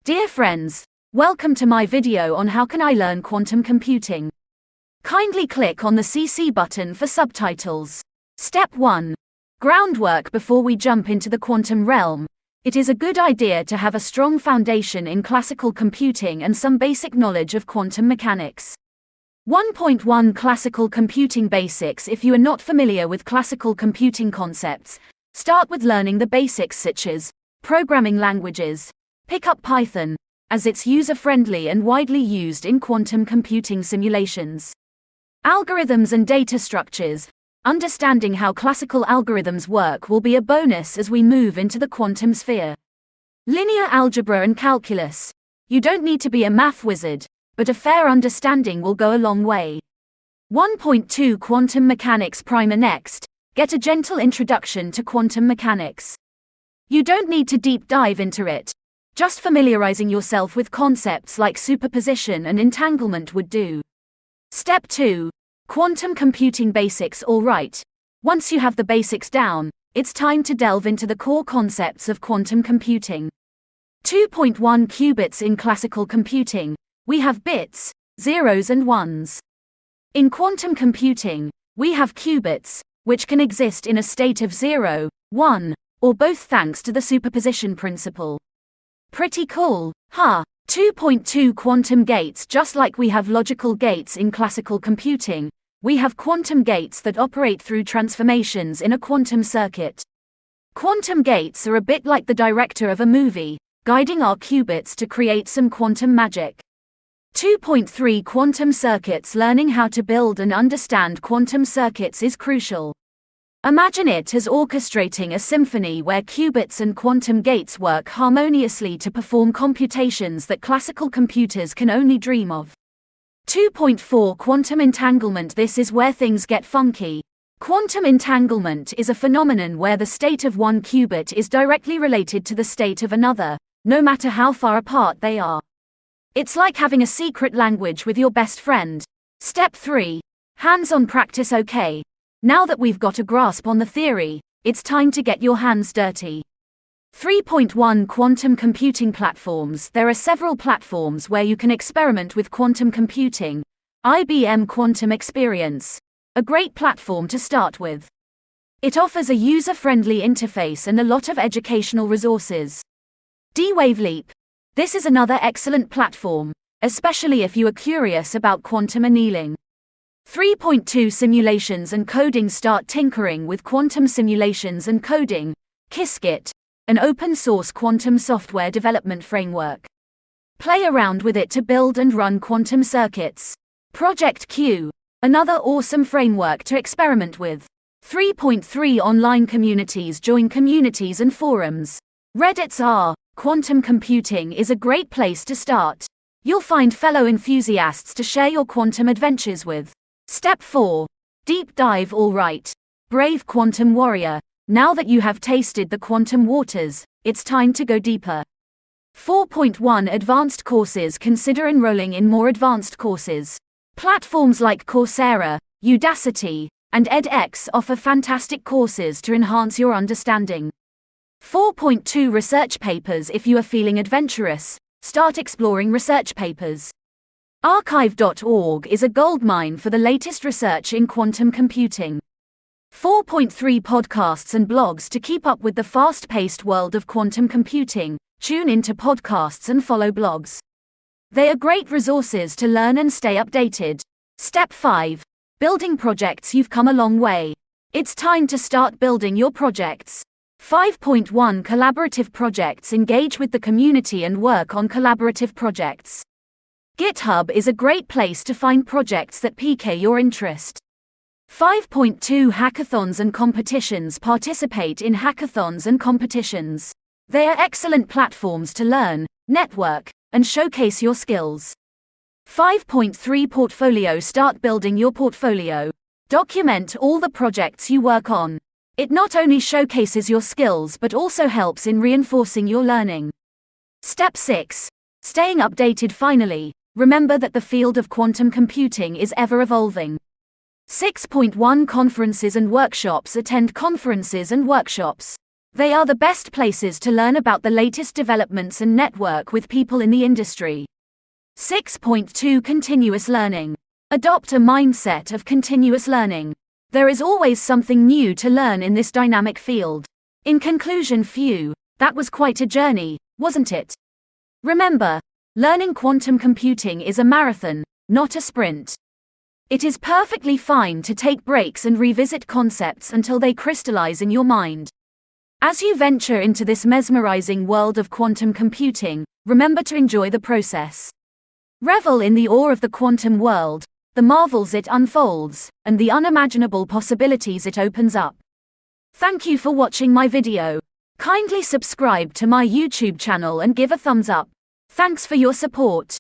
Dear friends, welcome to my video on how can I learn quantum computing. Kindly click on the CC button for subtitles. Step 1. Groundwork. Before we jump into the quantum realm, it is a good idea to have a strong foundation in classical computing and some basic knowledge of quantum mechanics. 1.1 Classical Computing Basics. If you are not familiar with classical computing concepts, start with learning the basics such as programming languages. Pick up Python, as it's user-friendly and widely used in quantum computing simulations. Algorithms and data structures. Understanding how classical algorithms work will be a bonus as we move into the quantum sphere. Linear algebra and calculus. You don't need to be a math wizard, but a fair understanding will go a long way. 1.2 Quantum Mechanics Primer. Next, get a gentle introduction to quantum mechanics. You don't need to deep dive into it. Just familiarizing yourself with concepts like superposition and entanglement would do. Step 2. Quantum Computing Basics. Alright, once you have the basics down, it's time to delve into the core concepts of quantum computing. 2.1 Qubits. In classical computing, we have bits, zeros and ones. In quantum computing, we have qubits, which can exist in a state of 0, 1, or both thanks to the superposition principle. Pretty cool, huh? 2.2 Quantum gates. Just like we have logical gates in classical computing, we have quantum gates that operate through transformations in a quantum circuit. Quantum gates are a bit like the director of a movie, guiding our qubits to create some quantum magic. 2.3 Quantum circuits. Learning how to build and understand quantum circuits is crucial. Imagine it as orchestrating a symphony where qubits and quantum gates work harmoniously to perform computations that classical computers can only dream of. 2.4 Quantum entanglement. This is where things get funky. Quantum entanglement is a phenomenon where the state of one qubit is directly related to the state of another, no matter how far apart they are. It's like having a secret language with your best friend. Step 3. Hands-on practice. Okay. Now that we've got a grasp on the theory, it's time to get your hands dirty. 3.1 Quantum computing platforms. There are several platforms where you can experiment with quantum computing. IBM Quantum Experience. A great platform to start with. It offers a user-friendly interface and a lot of educational resources. D-Wave Leap. This is another excellent platform, especially if you are curious about quantum annealing. 3.2 Simulations and coding. Start tinkering with quantum simulations and coding. Qiskit, an open-source quantum software development framework. Play around with it to build and run quantum circuits. Project Q, another awesome framework to experiment with. 3.3 Online communities. Join communities and forums. Reddit's Quantum computing is a great place to start. You'll find fellow enthusiasts to share your quantum adventures with. Step 4. Deep dive. Alright, brave quantum warrior, now that you have tasted the quantum waters, it's time to go deeper. 4.1 Advanced courses. Consider enrolling in more advanced courses. Platforms like Coursera, Udacity, and edX offer fantastic courses to enhance your understanding. 4.2 Research papers. If you are feeling adventurous, start exploring research papers. Archive.org is a goldmine for the latest research in quantum computing. 4.3 Podcasts and blogs. To keep up with the fast-paced world of quantum computing, tune into podcasts and follow blogs. They are great resources to learn and stay updated. Step 5. Building projects. You've come a long way. It's time to start building your projects. 5.1 Collaborative projects. Engage with the community and work on collaborative projects. GitHub is a great place to find projects that pique your interest. 5.2 Hackathons and competitions. Participate in hackathons and competitions. They are excellent platforms to learn, network, and showcase your skills. 5.3 Portfolio. Start building your portfolio. Document all the projects you work on. It not only showcases your skills but also helps in reinforcing your learning. Step 6. Staying updated. Finally, remember that the field of quantum computing is ever evolving. 6.1 Conferences and workshops. Attend conferences and workshops. They are the best places to learn about the latest developments and network with people in the industry. 6.2 Continuous learning. Adopt a mindset of continuous learning. There is always something new to learn in this dynamic field. In conclusion, that was quite a journey, wasn't it? Remember, learning quantum computing is a marathon, not a sprint. It is perfectly fine to take breaks and revisit concepts until they crystallize in your mind. As you venture into this mesmerizing world of quantum computing, remember to enjoy the process. Revel in the awe of the quantum world, the marvels it unfolds, and the unimaginable possibilities it opens up. Thank you for watching my video. Kindly subscribe to my YouTube channel and give a thumbs up. Thanks for your support.